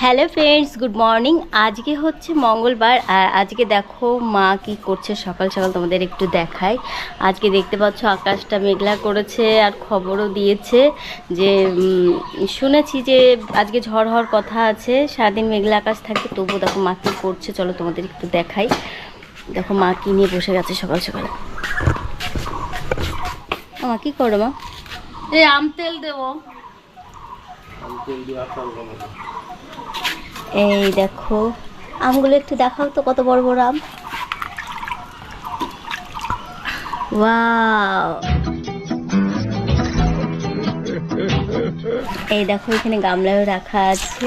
Hello friends, good morning. আজকে হচ্ছে মঙ্গলবার, আর আজকে দেখো মা কি করছে সকাল সকাল তোমাদের একটু দেখাই। আজকে দেখতে পাচ্ছ আকাশটা মেঘলা করেছে, আর খবরও দিয়েছে যে শুনেছি যে আজকে ঝড় হওয়ার কথা আছে। সারাদিন মেঘলা আকাশ থাকবে, তবুও দেখো মা কী করছে, চলো তোমাদের একটু দেখাই। দেখো মা কি নিয়ে বসে গেছে সকাল সকাল। মা কি করো মা? এই আম তেল দেবো। এই দেখো আমগুলো একটু দেখাও তো, কত বড় বড় আম। ওয়াও, এই দেখো এখানে গামলাও রাখা আছে।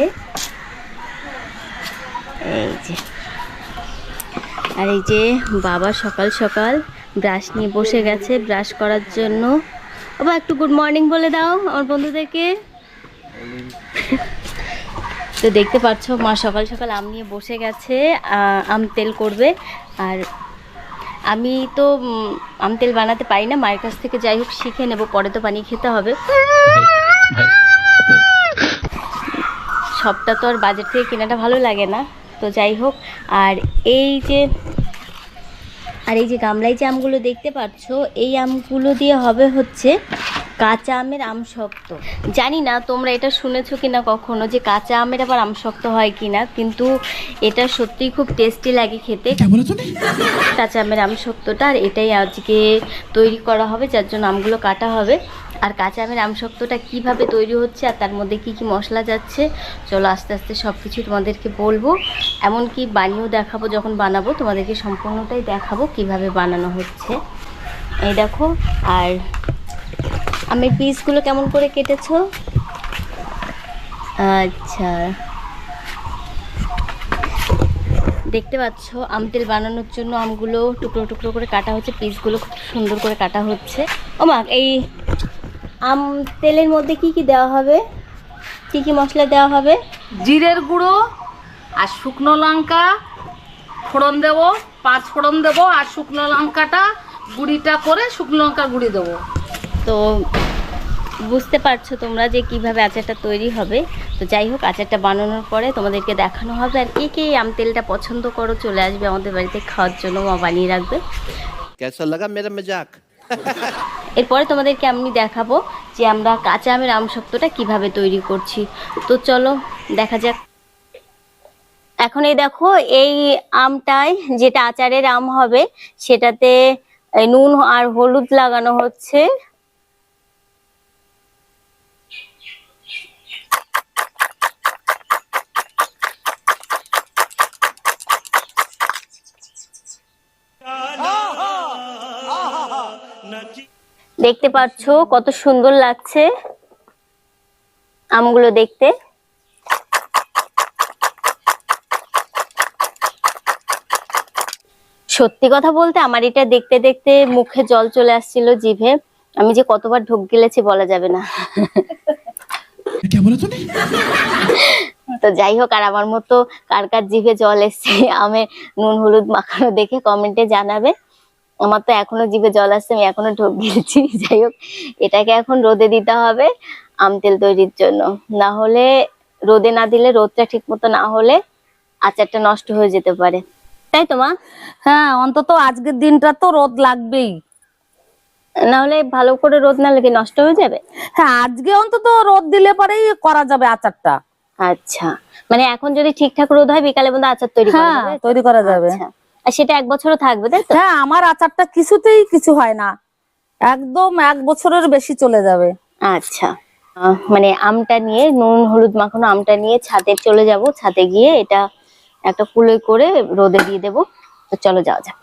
এই যে, আর এই যে বাবা সকাল সকাল ব্রাশ নিয়ে বসে গেছে ব্রাশ করার জন্য। বাবা একটু গুড মর্নিং বলে দাও আমার বন্ধুদেরকে। তো দেখতে পাচ্ছ মা সকাল সকাল আম নিয়ে বসে গেছে, আম তেল করবে। আর আমি তো আম তেল বানাতে পারি না, মায়ের কাছ থেকে যাই হোক শিখে নেব, পরে তো বানিয়ে খেতে হবে। সবটা তো আর বাজার থেকে কেনাটা ভালো লাগে না, তো যাই হোক। আর এই যে গামলায় যে আমগুলো দেখতে পাচ্ছ, এই আমগুলো দিয়ে হবে হচ্ছে কাঁচা আমের আমশক্ত। জানি না তোমরা এটা শুনেছো কিনা কখনো, যে কাঁচা আমের আবার আমশক্ত হয় কিনা, কিন্তু এটা সত্যিই খুব টেস্টি লাগে খেতে কাঁচা আমের আমশক্তটা। আর এটাই আজকে তৈরি করা হবে, যার জন্য আমগুলো কাটা হবে। আর কাঁচা আমের আমশক্তটা কীভাবে তৈরি হচ্ছে আর তার মধ্যে কি কি মশলা যাচ্ছে, চলো আস্তে আস্তে সব কিছু তোমাদেরকে বলবো। এমনকি বানিয়েও দেখাবো, যখন বানাবো তোমাদেরকে সম্পূর্ণটাই দেখাবো কিভাবে বানানো হচ্ছে। এই দেখো, আর আমের পিসগুলো কেমন করে কেটেছো? আচ্ছা, দেখতে পাচ্ছ আম তেল বানানোর জন্য আমগুলো টুকরো টুকরো করে কাটা হচ্ছে, পিসগুলো খুব সুন্দর করে কাটা হচ্ছে। ও মা, এই আম তেলের মধ্যে কি কি দেওয়া হবে, কি কি মশলা দেওয়া হবে? জিরের গুঁড়ো আর শুকনো লঙ্কা ফোড়ন দেবো, 5 ফোড়ন দেবো, আর শুকনো লঙ্কাটা গুঁড়িটা করে শুকনো লঙ্কার গুঁড়ি দেবো। তো বুঝতে পারছো তোমরা যে কিভাবে আচারটা তৈরি হবে। তো যাই হোক, আচারটা বানানোর পরে তোমাদেরকে দেখানো হবে। আর কে কে আম তেলটা পছন্দ করো, চলে আসবে আমাদের বাড়িতে খাওয়ার জন্য, মা বানিয়ে রাখবে। कैसा लगा मेरा मजाक? এরপরে তোমাদেরকে আমি দেখাবো যে আমরা কাঁচা আমের আমশক্তটা কিভাবে তৈরি করছি। তো চলো দেখা যাক। এখন এই দেখো, এই আমটায় যেটা আচারের আম হবে, সেটাতে নুন আর হলুদ লাগানো হচ্ছে। দেখতে পাচ্ছ কত সুন্দর লাগছে আমগুলো দেখতে। সত্যি কথা বলতে আমার এটা দেখতে দেখতে মুখে জল চলে আসছিল জিভে। আমি যে কতবার ঢোক গিলেছি বলা যাবে না। তো যাই হোক, আর আমার মতো কার কার জিভে জল এসছে আমি নুন হলুদ মাখানো দেখে কমেন্টে জানাবে। আমার তো এখনো জিভে জল আসছে, আমি এখনো ঢোক গিলছি। যাই হোক, এটাকে এখন রোদে দিতে হবে আম তেল তৈরির জন্য। না হলে, রোদে না দিলে, রোদটা ঠিক মতো না হলে আচারটা নষ্ট হয়ে যেতে পারে, তাই তো মা? হ্যাঁ, অন্তত আজকের দিনটা তো রোদ লাগবেই। না হলে ভালো করে রোদ না লেগে নষ্ট হয়ে যাবে। হ্যাঁ, আজকে অন্তত রোদ দিলে পরেই করা যাবে আচারটা। আচ্ছা, মানে এখন যদি ঠিকঠাক রোদ হয় বিকালে বন্ধু আচার তৈরি করা হ্যাঁ, যাবে? তৈরি করা যাবে। আচ্ছা, আর সেটা 1 বছরও থাকবে, তাই তো? হ্যাঁ, আমার আচারটা কিছুতেই কিছু হয় না, একদম 1 বছরের বেশি চলে যাবে। আচ্ছা, মানে আমটা নিয়ে, নুন হলুদ মাখানো আমটা নিয়ে ছাদে চলে যাব। ছাদে গিয়ে এটা একটা কুলোয় করে রোদে দিয়ে দেবো। তো চলো যাওয়া যাক।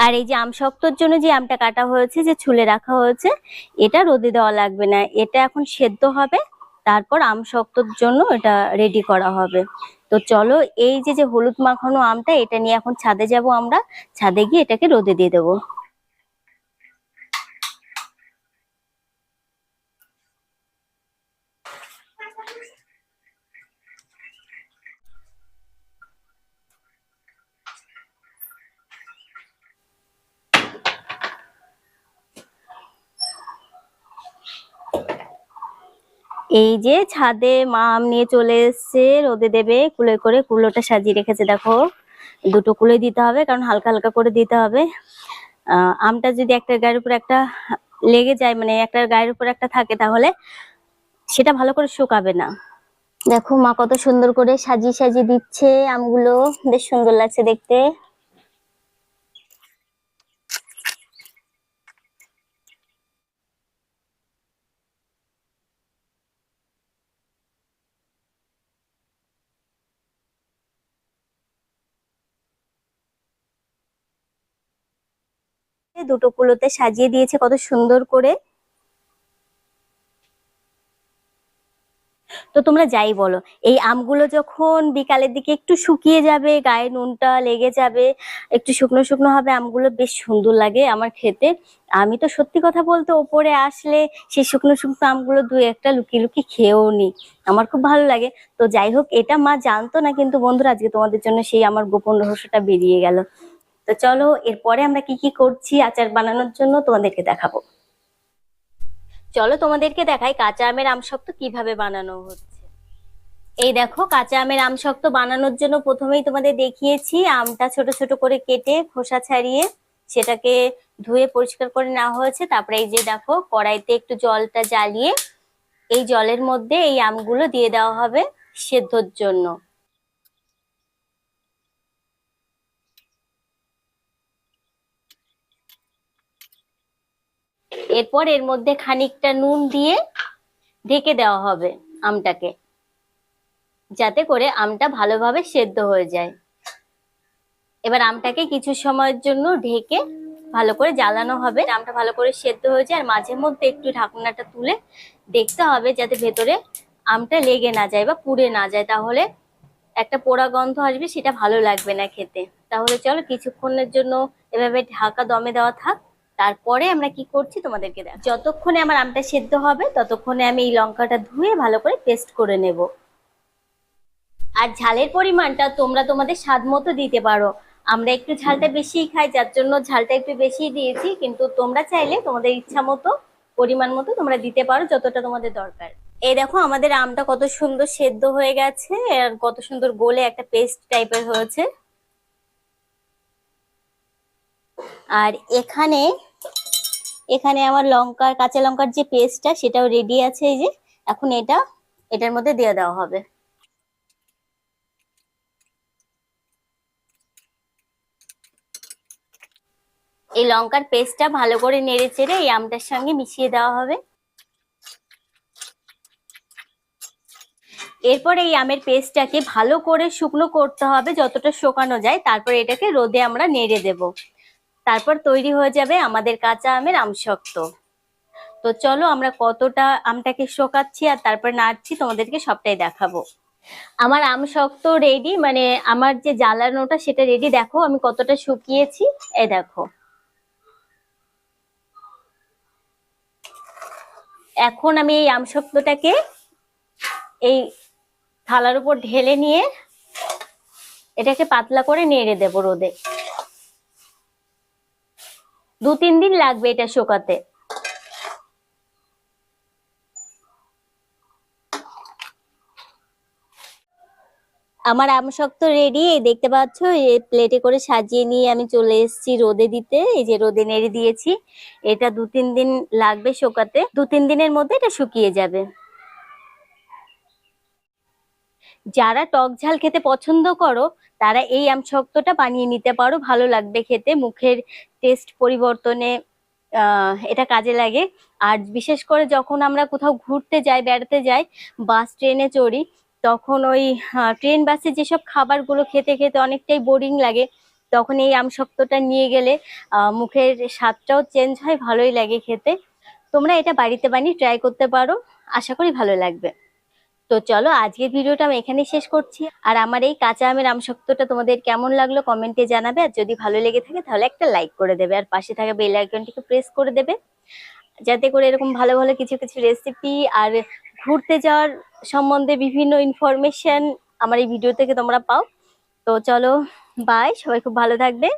আর এই যে আম শক্তর জন্য যে আমটা কাটা হয়েছে, যে ছুলে রাখা হয়েছে, এটা রোদে দেওয়া লাগবে না, এটা এখন সেদ্ধ হবে, তারপর আম শক্তর জন্য এটা রেডি করা হবে। তো চলো, এই যে হলুদ মাখানো আমটা, এটা নিয়ে এখন ছাদে যাব আমরা। ছাদে গিয়ে এটাকে রোদে দিয়ে দেবো। এই যে ছাদে মা আম নিয়ে চলে এসেছে, রোদে দেবে কুলো করে। কুলোটা সাজিয়ে রেখেছে দেখো, দুটো কুলো দিতে হবে কারণ হালকা হালকা করে দিতে হবে। আমটা যদি একটা গায়ের উপর একটা লেগে যায়, মানে একটা গায়ের উপর একটা থাকে, তাহলে সেটা ভালো করে শুকাবে না। দেখো মা কত সুন্দর করে সাজিয়ে সাজিয়ে দিচ্ছে আমগুলো, বেশ সুন্দর লাগছে দেখতে। দুটো কুলোতে সাজিয়ে দিয়েছে কত সুন্দর করে। তো তোমরা যাই বলো, এই আমগুলো যখন বিকালের দিকে একটু শুকিয়ে যাবে, গায়ে নুনটা লেগে যাবে, একটু শুকনো শুকনো হবে, আমগুলো বেশ সুন্দর লাগে আমার খেতে। আমি তো সত্যি কথা বলতে ওপরে আসলে সেই শুকনো শুকনো আমগুলো দুই একটা লুকিয়ে লুকিয়ে খেয়েও নি, আমার খুব ভালো লাগে। তো যাই হোক, এটা মা জানতো না, কিন্তু বন্ধুরা আজকে তোমাদের জন্য সেই আমার গোপন রহস্যটা বেরিয়ে গেল। তো চলো এরপরে আমরা কি কি করছি আচার বানানোর জন্য তোমাদেরকে দেখাবো। চলো তোমাদেরকে দেখাই কাঁচা আমের আমসত্ত্ব কিভাবে বানানো হচ্ছে। এই দেখো, কাঁচা আমের আমসত্ত্ব বানানোর জন্য প্রথমেই তোমাদের দেখিয়েছি, আমটা ছোট ছোট করে কেটে খোসা ছাড়িয়ে সেটাকে ধুয়ে পরিষ্কার করে নেওয়া হয়েছে। তারপরে এই যে দেখো, কড়াইতে একটু জলটা জ্বালিয়ে এই জলের মধ্যে এই আমগুলো দিয়ে দেওয়া হবে সেদ্ধর জন্য। এরপর এর মধ্যে খানিকটা নুন দিয়ে ঢেকে দেওয়া হবে আমটাকে, যাতে করে আমটা ভালোভাবে সেদ্ধ হয়ে যায়। এবার আমটাকে কিছু সময়ের জন্য ঢেকে ভালো করে জ্বালানো হবে, আমটা ভালো করে সেদ্ধ হয়ে যায়। আর মাঝে মধ্যে একটু ঢাকনাটা তুলে দেখতে হবে যাতে ভেতরে আমটা লেগে না যায় বা পুড়ে না যায়, তাহলে একটা পোড়া গন্ধ আসবে, সেটা ভালো লাগবে না খেতে। তাহলে চলো কিছুক্ষণের জন্য এভাবে ঢাকা দমে দেওয়া থাক। তারপরে আমরা কি করছি তোমাদেরকে দেখ। যতক্ষণে আমার আমটা সেদ্ধ হবে ততক্ষণে আমি এই লঙ্কাটা ধুয়ে ভালো করে পেস্ট করে নেব। আর ঝালের পরিমাণটা তোমরা তোমাদের স্বাদ মতো দিতে পারো। আমরা একটু ঝালটা বেশিই খাই, যার জন্য ঝালটা একটু বেশিই দিয়েছি, কিন্তু তোমরা চাইলে তোমাদের ইচ্ছা মতো পরিমাণ মতো তোমরা দিতে পারো, যতটা তোমাদের দরকার। এই দেখো আমাদের আমটা কত সুন্দর সেদ্ধ হয়ে গেছে, আর কত সুন্দর গলে একটা পেস্ট টাইপের হয়েছে। আর এখানে এখানে আমার লঙ্কার, কাঁচা লঙ্কার যে পেস্টটা সেটাও রেডি আছে। এই যে এখন এটার মধ্যে দিয়ে দেওয়া হবে। এই লঙ্কার পেস্টটা ভালো করে নেড়ে চেড়ে এই আমটার সঙ্গে মিশিয়ে দেওয়া হবে। এরপর এই আমের পেস্টটাকে ভালো করে শুকনো করতে হবে, যতটা শুকানো যায়। তারপর এটাকে রোদে আমরা নেড়ে দেব। তারপর তৈরি হয়ে যাবে আমাদের কাঁচা আমের আমসত্ত্ব। তো চলো আমরা কতটা আমটাকে শোকাচ্ছি আর তারপর নাড়ছি তোমাদেরকে সবটাই দেখাবো। আমার আমসত্ত্ব রেডি, মানে আমার যে জ্বালানোটা সেটা রেডি। দেখো আমি কতটা শুকিয়েছি, এই দেখো। এখন আমি এই আমসত্ত্বটাকে এই থালার উপর ঢেলে নিয়ে এটাকে পাতলা করে নেড়ে দেব রোদে। 2-3 দিন লাগবে এটা শুকাতে। আমার আমসত্ত্ব রেডি, এই দেখতে পাচ্ছ। এই প্লেটে করে সাজিয়ে নিয়ে আমি চলে এসেছি রোদে দিতে। এই যে রোদে নেড়ে দিয়েছি। এটা 2-3 দিন লাগবে শুকাতে, 2-3 দিনের মধ্যে এটা শুকিয়ে যাবে। যারা টক ঝাল খেতে পছন্দ করো তারা এই আমসত্ত্বটা বানিয়ে নিতে পারো, ভালো লাগবে খেতে, মুখের টেস্ট পরিবর্তনে এটা কাজে লাগে। আর বিশেষ করে যখন আমরা কোথাও ঘুরতে যাই, বেড়াতে যাই, বাস ট্রেনে চড়ি, তখন ওই ট্রেন বাসে যেসব খাবারগুলো খেতে খেতে অনেকটাই বোরিং লাগে, তখন এই আমসত্ত্বটা নিয়ে গেলে মুখের স্বাদটাও চেঞ্জ হয়, ভালোই লাগে খেতে। তোমরা এটা বাড়িতে বানিয়ে ট্রাই করতে পারো, আশা করি ভালো লাগবে। তো চলো আজকের ভিডিওটা আমি এখানেই শেষ করছি। আর আমার এই কাঁচা আমের আমসত্ত্বটা তোমাদের কেমন লাগলো কমেন্টে জানাবে। আর যদি ভালো লেগে থাকে তাহলে একটা লাইক করে দেবে, আর পাশে থাকা বেল আইকনটিকে প্রেস করে দেবে, যাতে করে এরকম ভালো ভালো কিছু কিছু রেসিপি আর ঘুরতে যাওয়ার সম্বন্ধে বিভিন্ন ইনফরমেশন আমার এই ভিডিও থেকে তোমরা পাও। তো চলো, বাই, সবাই খুব ভালো থাকবে।